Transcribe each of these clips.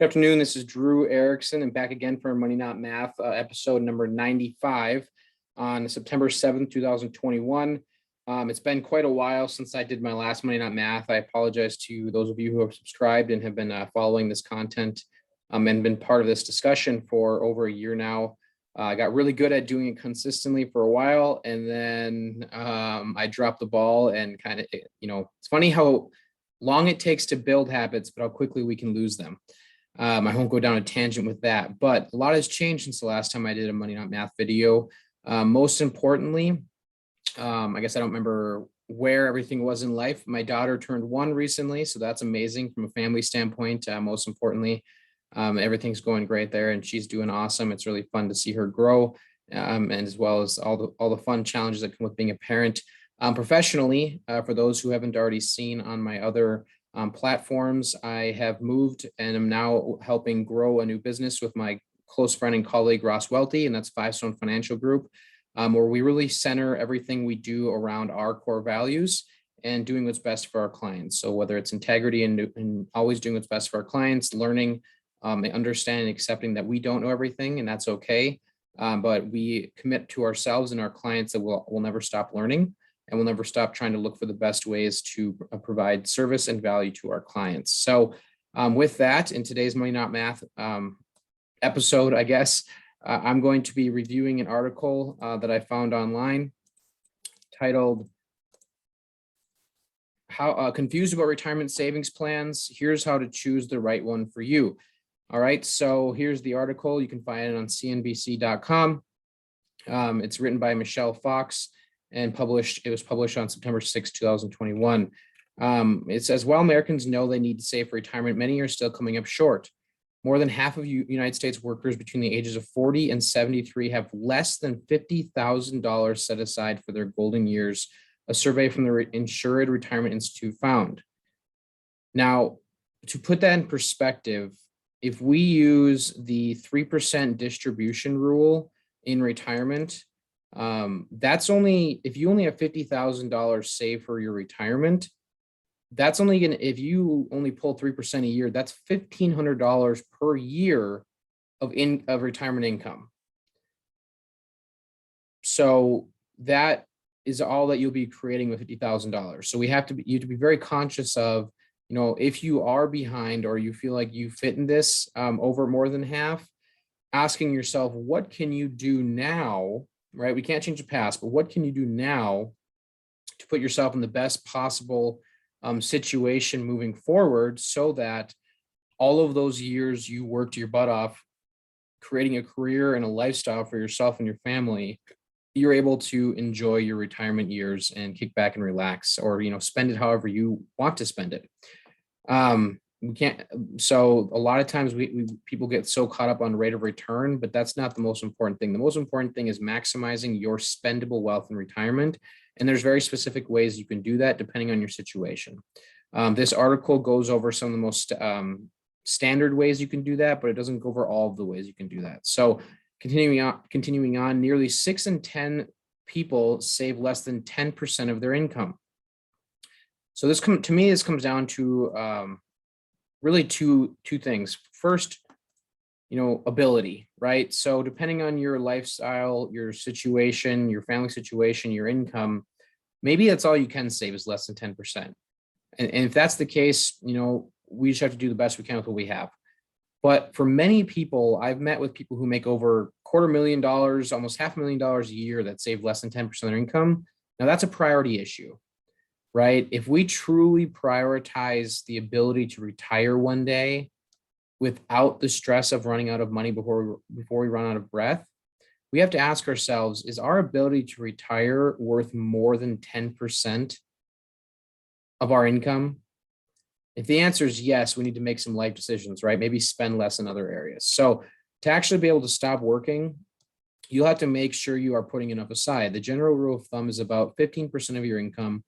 Good afternoon. This is Drew Erickson and back again for Money Not Math, episode number 95 on September 7th, 2021. It's been quite a while since I did my last Money Not Math. I apologize to those of you who have subscribed and have been following this content and been part of this discussion for over a year now. I got really good at doing it consistently for a while, and then I dropped the ball and kind of, it's funny how long it takes to build habits, but how quickly we can lose them. I won't go down a tangent with that, but a lot has changed since the last time I did a Money Not Math video. Most importantly, I guess I don't remember where everything was in life. My daughter turned 1 recently, so that's amazing from a family standpoint. Most importantly, everything's going great there, and she's doing awesome. It's really fun to see her grow, and as well as all the fun challenges that come with being a parent. Professionally, for those who haven't already seen on my other platforms, I have moved and am now helping grow a new business with my close friend and colleague, Ross Welty, and that's Five Stone Financial Group, where we really center everything we do around our core values and doing what's best for our clients. So whether it's integrity and always doing what's best for our clients, learning, understanding, accepting that we don't know everything, and that's okay. But we commit to ourselves and our clients that we'll never stop learning, and we'll never stop trying to look for the best ways to provide service and value to our clients. So with that, in today's Money Not Math episode, I guess, I'm going to be reviewing an article that I found online titled, "How Confused About Retirement Savings Plans? Here's how to choose the right one for you." All right, so here's the article. You can find it on cnbc.com. It's written by Michelle Fox and it was published on September 6, 2021. It says, while Americans know they need to save for retirement, many are still coming up short. More than half of United States workers between the ages of 40 and 73 have less than $50,000 set aside for their golden years, a survey from the Insured Retirement Institute found. Now, to put that in perspective, if we use the 3% distribution rule in retirement, that's only, if you only have $50,000 saved for your retirement, that's only gonna, if you only pull 3% a year, that's $1,500 per year of retirement income. So that is all that you'll be creating with $50,000. So you have to be very conscious of, if you are behind or you feel like you fit in this over more than half, asking yourself, what can you do now? Right? We can't change the past, but what can you do now to put yourself in the best possible situation moving forward, so that all of those years you worked your butt off, creating a career and a lifestyle for yourself and your family, you're able to enjoy your retirement years and kick back and relax, or, spend it however you want to spend it. We can't. So a lot of times people get so caught up on rate of return, but that's not the most important thing. The most important thing is maximizing your spendable wealth in retirement. And there's very specific ways you can do that depending on your situation. This article goes over some of the most standard ways you can do that, but it doesn't go over all of the ways you can do that. So continuing on, nearly 6 in 10 people save less than 10% of their income. So this comes down to really two things. First, ability, right? So depending on your lifestyle, your situation, your family situation, your income, maybe that's all you can save is less than 10%. And if that's the case, we just have to do the best we can with what we have. But for many people, I've met with people who make over $250,000, almost $500,000 a year that save less than 10% of their income. Now that's a priority issue, right? If we truly prioritize the ability to retire one day without the stress of running out of money before we run out of breath, we have to ask ourselves, is our ability to retire worth more than 10% of our income? If the answer is yes, we need to make some life decisions, right? Maybe spend less in other areas. So to actually be able to stop working, you'll have to make sure you are putting enough aside. The general rule of thumb is about 15% of your income.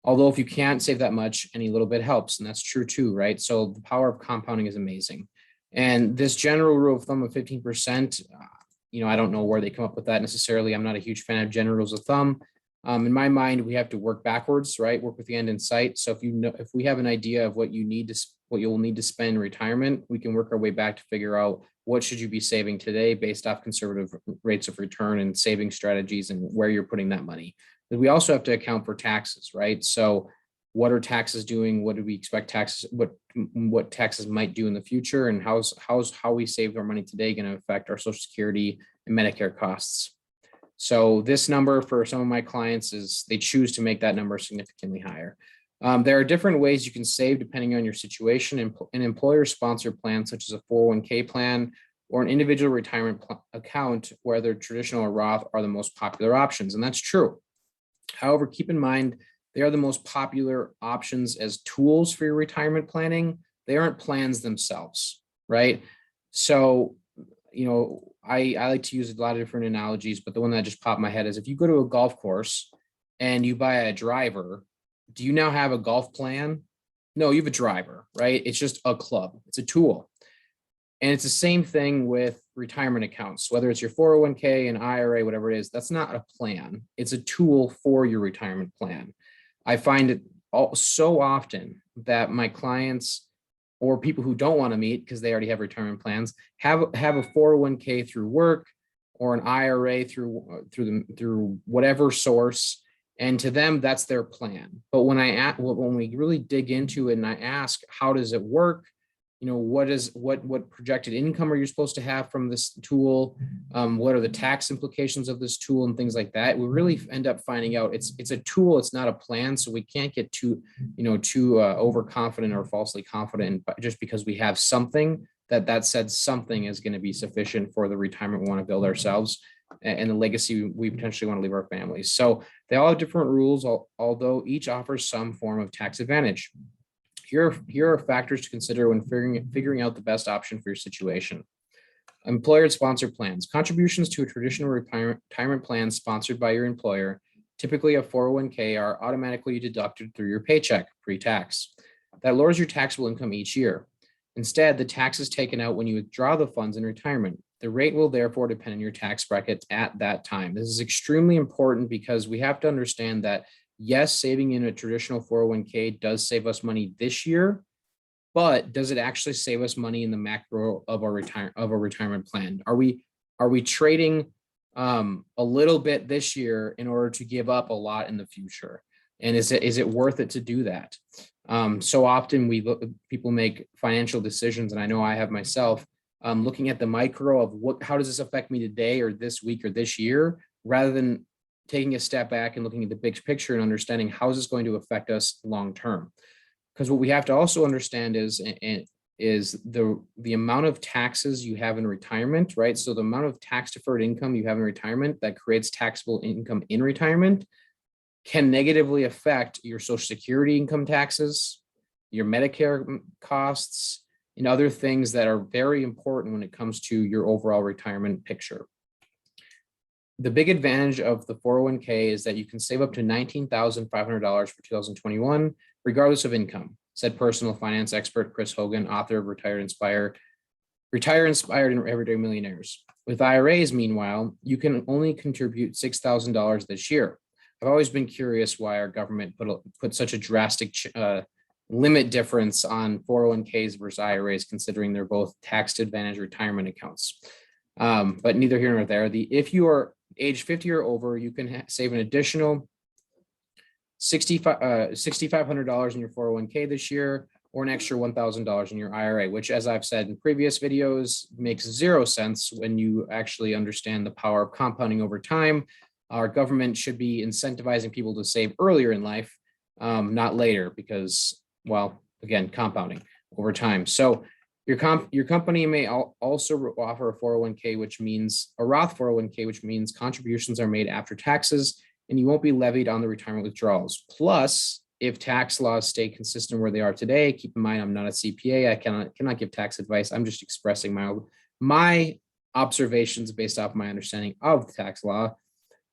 Although if you can't save that much, any little bit helps. And that's true too, right? So the power of compounding is amazing. And this general rule of thumb of 15%, I don't know where they come up with that necessarily. I'm not a huge fan of general rules of thumb. In my mind, we have to work backwards, right? Work with the end in sight. So if we have an idea of what what you'll need to spend in retirement, we can work our way back to figure out what should you be saving today based off conservative rates of return and saving strategies and where you're putting that money. But we also have to account for taxes, right? So what are taxes doing? What do we expect taxes, what taxes might do in the future, and how we save our money today going to affect our Social Security and Medicare costs? So this number for some of my clients is they choose to make that number significantly higher. There are different ways you can save depending on your situation. An employer-sponsored plan, such as a 401k plan or an individual retirement account, whether traditional or Roth, are the most popular options, and that's true. However, keep in mind, they are the most popular options as tools for your retirement planning. They aren't plans themselves, right? So, I like to use a lot of different analogies, but the one that just popped in my head is if you go to a golf course and you buy a driver, do you now have a golf plan? No, you have a driver, right? It's just a club. It's a tool. And it's the same thing with retirement accounts, whether it's your 401k, an IRA, whatever it is, that's not a plan. It's a tool for your retirement plan. I find it so often that my clients or people who don't want to meet because they already have retirement plans have a 401k through work or an IRA through whatever source, and to them that's their plan. But when we really dig into it and I ask, how does it work? What projected income are you supposed to have from this tool? What are the tax implications of this tool and things like that? We really end up finding out it's a tool, it's not a plan. So we can't get too overconfident or falsely confident just because we have something that said something is going to be sufficient for the retirement we want to build ourselves and the legacy we potentially want to leave our families. So they all have different rules, although each offers some form of tax advantage. Here are factors to consider when figuring out the best option for your situation. Employer-sponsored plans. Contributions to a traditional retirement plan sponsored by your employer, typically a 401k, are automatically deducted through your paycheck pre-tax. That lowers your taxable income each year. Instead, the tax is taken out when you withdraw the funds in retirement. The rate will therefore depend on your tax bracket at that time. This is extremely important because we have to understand that yes, saving in a traditional 401k does save us money this year, but does it actually save us money in the macro of our retirement plan? Are we trading a little bit this year in order to give up a lot in the future? And is it worth it to do that? So often people make financial decisions, and I know I have myself, looking at the micro of how does this affect me today or this week or this year, rather than taking a step back and looking at the big picture and understanding how is this going to affect us long term. Because what we have to also understand is the amount of taxes you have in retirement, right? So the amount of tax deferred income you have in retirement that creates taxable income in retirement can negatively affect your Social Security income taxes, your Medicare costs, and other things that are very important when it comes to your overall retirement picture. The big advantage of the 401k is that you can save up to $19,500 for 2021, regardless of income, said personal finance expert Chris Hogan, author of Retire Inspired and Everyday Millionaires. With IRAs, meanwhile, you can only contribute $6,000 this year. I've always been curious why our government put such a drastic limit difference on 401ks versus IRAs, considering they're both tax advantage retirement accounts. But neither here nor there. If you are age 50 or over, you can save an additional $6,500 in your 401k this year, or an extra $1,000 in your IRA, which, as I've said in previous videos, makes zero sense when you actually understand the power of compounding over time. Our government should be incentivizing people to save earlier in life, not later, because, well, again, compounding over time. So your company may also offer a 401k, which means a Roth 401k, which means contributions are made after taxes, and you won't be levied on the retirement withdrawals. Plus, if tax laws stay consistent where they are today, keep in mind I'm not a CPA. I cannot give tax advice. I'm just expressing my observations based off my understanding of the tax law.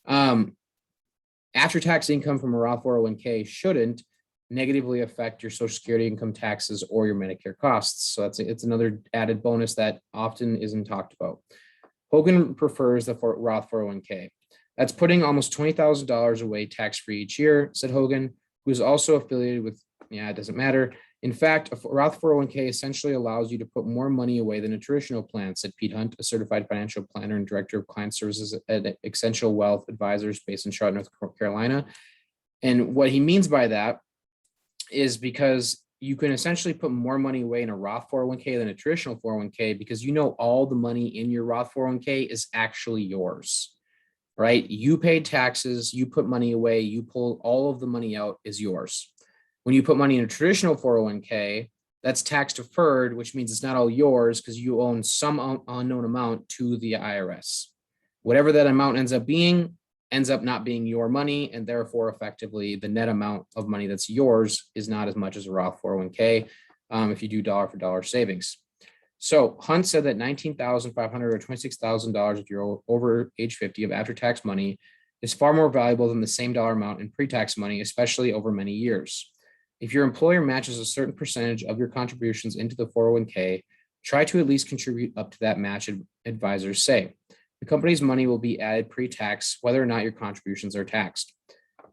After tax income from a Roth 401k shouldn't negatively affect your Social Security income taxes or your Medicare costs. So it's another added bonus that often isn't talked about. Hogan prefers the Roth 401k. That's putting almost $20,000 away tax-free each year, said Hogan, who is also affiliated with, yeah, it doesn't matter. In fact, a Roth 401k essentially allows you to put more money away than a traditional plan, said Pete Hunt, a certified financial planner and director of client services at Essential Wealth Advisors based in Charlotte, North Carolina. And what he means by that is because you can essentially put more money away in a Roth 401k than a traditional 401k because you know all the money in your Roth 401k is actually yours, right? You paid taxes, you put money away, you pull all of the money out is yours. When you put money in a traditional 401k, that's tax deferred, which means it's not all yours because you own some unknown amount to the IRS. Whatever that amount ends up being, ends up not being your money, and therefore effectively the net amount of money that's yours is not as much as a Roth 401k if you do dollar for dollar savings. So Hunt said that $19,500 or $26,000 if you're over age 50 of after-tax money is far more valuable than the same dollar amount in pre-tax money, especially over many years. If your employer matches a certain percentage of your contributions into the 401k, try to at least contribute up to that match, advisors say. The company's money will be added pre-tax, whether or not your contributions are taxed.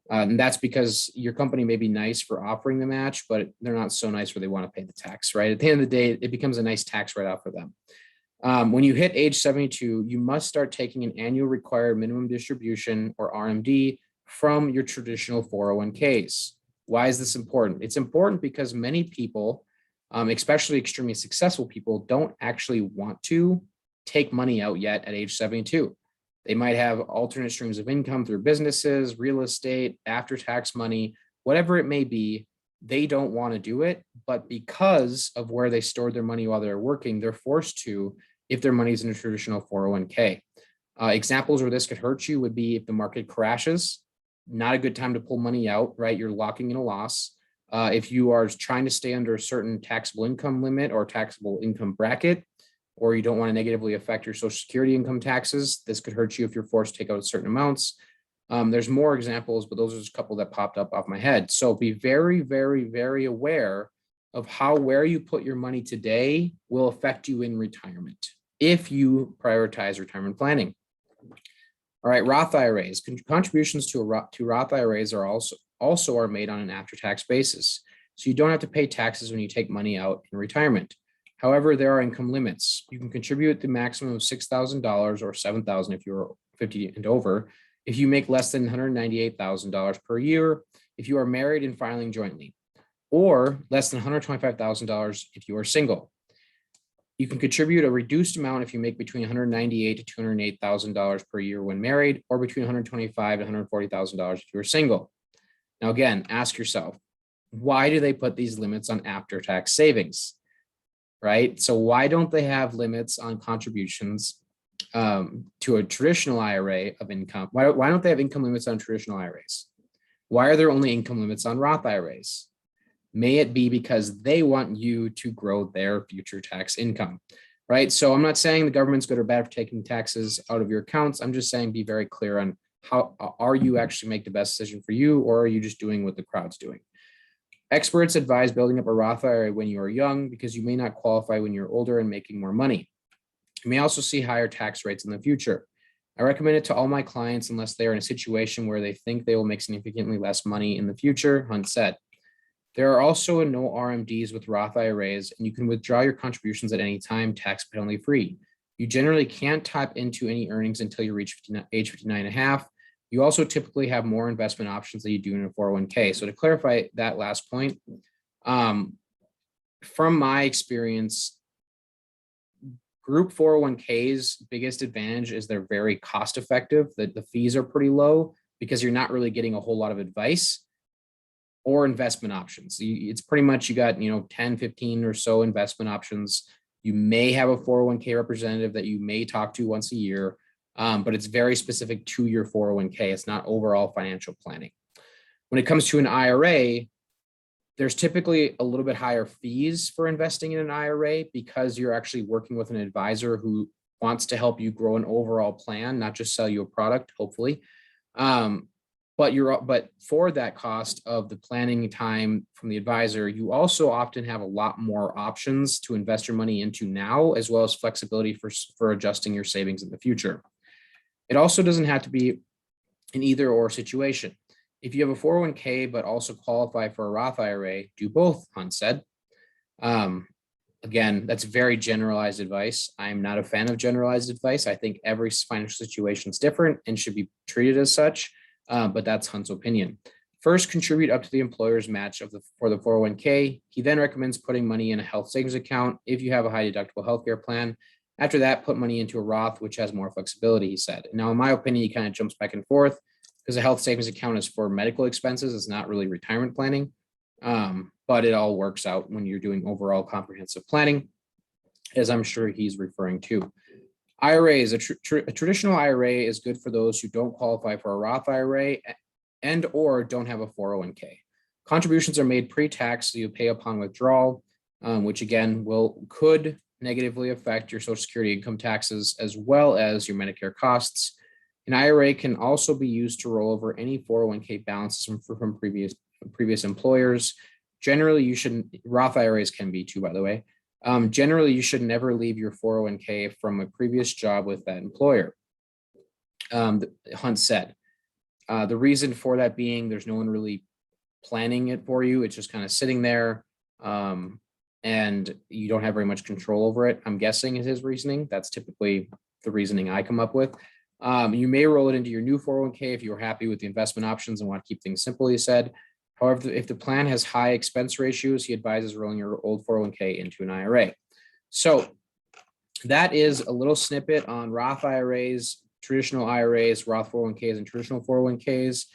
And that's because your company may be nice for offering the match, but they're not so nice where they want to pay the tax, right? At the end of the day, it becomes a nice tax write-off for them. When you hit age 72, you must start taking an annual required minimum distribution or RMD from your traditional 401ks. Why is this important? It's important because many people, especially extremely successful people, don't actually want to take money out yet at age 72. They might have alternate streams of income through businesses, real estate, after-tax money, whatever it may be. They don't want to do it, but because of where they stored their money while they're working, they're forced to if their money's in a traditional 401k. Examples where this could hurt you would be if the market crashes, not a good time to pull money out, right? You're locking in a loss. If you are trying to stay under a certain taxable income limit or taxable income bracket, or you don't want to negatively affect your Social Security income taxes, this could hurt you if you're forced to take out certain amounts. There's more examples, but those are just a couple that popped up off my head. So be very, very, very aware of how where you put your money today will affect you in retirement if you prioritize retirement planning. All right, Roth IRAs. Contributions to Roth IRAs are also are made on an after-tax basis. So you don't have to pay taxes when you take money out in retirement. However, there are income limits. You can contribute the maximum of $6,000 or $7,000 if you're 50 and over, if you make less than $198,000 per year, if you are married and filing jointly, or less than $125,000 if you are single. You can contribute a reduced amount if you make between $198,000 to $208,000 per year when married, or between $125,000 to $140,000 if you are single. Now, again, ask yourself, why do they put these limits on after-tax savings? Right? So why don't they have limits on contributions to a traditional IRA of income? Why don't they have income limits on traditional IRAs? Why are there only income limits on Roth IRAs? May it be because they want you to grow their future tax income, right? So I'm not saying the government's good or bad for taking taxes out of your accounts. I'm just saying be very clear on how are you actually make the best decision for you, or are you just doing what the crowd's doing? Experts advise building up a Roth IRA when you are young because you may not qualify when you're older and making more money. You may also see higher tax rates in the future. I recommend it to all my clients unless they are in a situation where they think they will make significantly less money in the future, Hunt said. There are also no RMDs with Roth IRAs, and you can withdraw your contributions at any time, tax penalty free. You generally can't tap into any earnings until you reach age 59 and a half. You also typically have more investment options than you do in a 401k. So to clarify that last point, from my experience, group 401ks biggest advantage is they're very cost effective. The fees are pretty low because you're not really getting a whole lot of advice or investment options. It's pretty much you got 10, 15 or so investment options. You may have a 401k representative that you may talk to once a year, but it's very specific to your 401k. It's not overall financial planning. When it comes to an IRA, there's typically a little bit higher fees for investing in an IRA because you're actually working with an advisor who wants to help you grow an overall plan, not just sell you a product, hopefully. But for that cost of the planning time from the advisor, you also often have a lot more options to invest your money into now, as well as flexibility for adjusting your savings in the future. It also doesn't have to be in either or situation. If you have a 401k, but also qualify for a Roth IRA, do both, Hunt said. Again, that's very generalized advice. I'm not a fan of generalized advice. I think every financial situation is different and should be treated as such, but that's Hunt's opinion. First, contribute up to the employer's match for the 401k. He then recommends putting money in a health savings account if you have a high deductible healthcare plan. After that, put money into a Roth, which has more flexibility, he said. Now, in my opinion, he kind of jumps back and forth because a health savings account is for medical expenses. It's not really retirement planning. But it all works out when you're doing overall comprehensive planning, as I'm sure he's referring to. IRAs, a traditional IRA is good for those who don't qualify for a Roth IRA and or don't have a 401k. Contributions are made pre-tax, so you pay upon withdrawal, which again could negatively affect your Social Security income taxes as well as your Medicare costs. An IRA can also be used to roll over any 401k balances from previous employers. Generally, you shouldn't, Roth IRAs can be too, by the way. Generally, you should never leave your 401k from a previous job with that employer, Hunt said. The reason for that being there's no one really planning it for you. It's just kind of sitting there and you don't have very much control over it. I'm guessing is his reasoning. That's typically the reasoning I come up with. You may roll it into your new 401k if you're happy with the investment options and want to keep things simple, he said. However, if the plan has high expense ratios, he advises rolling your old 401k into an IRA. So that is a little snippet on Roth IRAs, traditional IRAs, Roth 401ks, and traditional 401ks.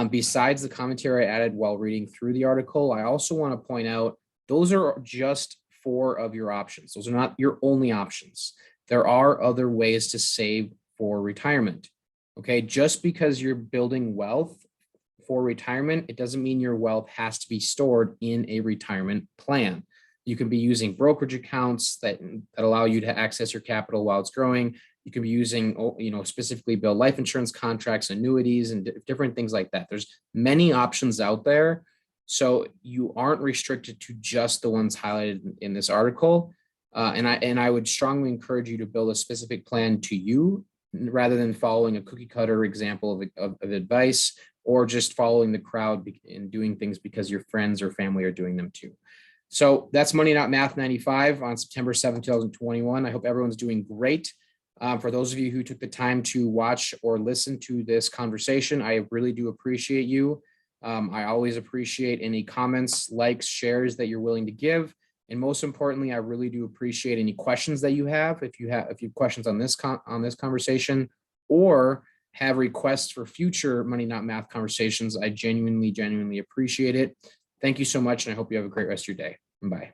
Besides the commentary I added while reading through the article, I also want to point out those are just 4 of your options. Those are not your only options. There are other ways to save for retirement. Okay, just because you're building wealth for retirement, it doesn't mean your wealth has to be stored in a retirement plan. You can be using brokerage accounts that allow you to access your capital while it's growing. You can be using, specifically build life insurance contracts, annuities, and different things like that. There's many options out there. So you aren't restricted to just the ones highlighted in this article. And I would strongly encourage you to build a specific plan to you rather than following a cookie cutter example of advice, or just following the crowd and doing things because your friends or family are doing them too. So that's Money Not Math 95 on September 7, 2021. I hope everyone's doing great. For those of you who took the time to watch or listen to this conversation, I really do appreciate you. I always appreciate any comments, likes, shares that you're willing to give. And most importantly, I really do appreciate any questions that you have. If you have questions on this conversation, or have requests for future Money Not Math conversations, I genuinely appreciate it. Thank you so much, and I hope you have a great rest of your day. Bye.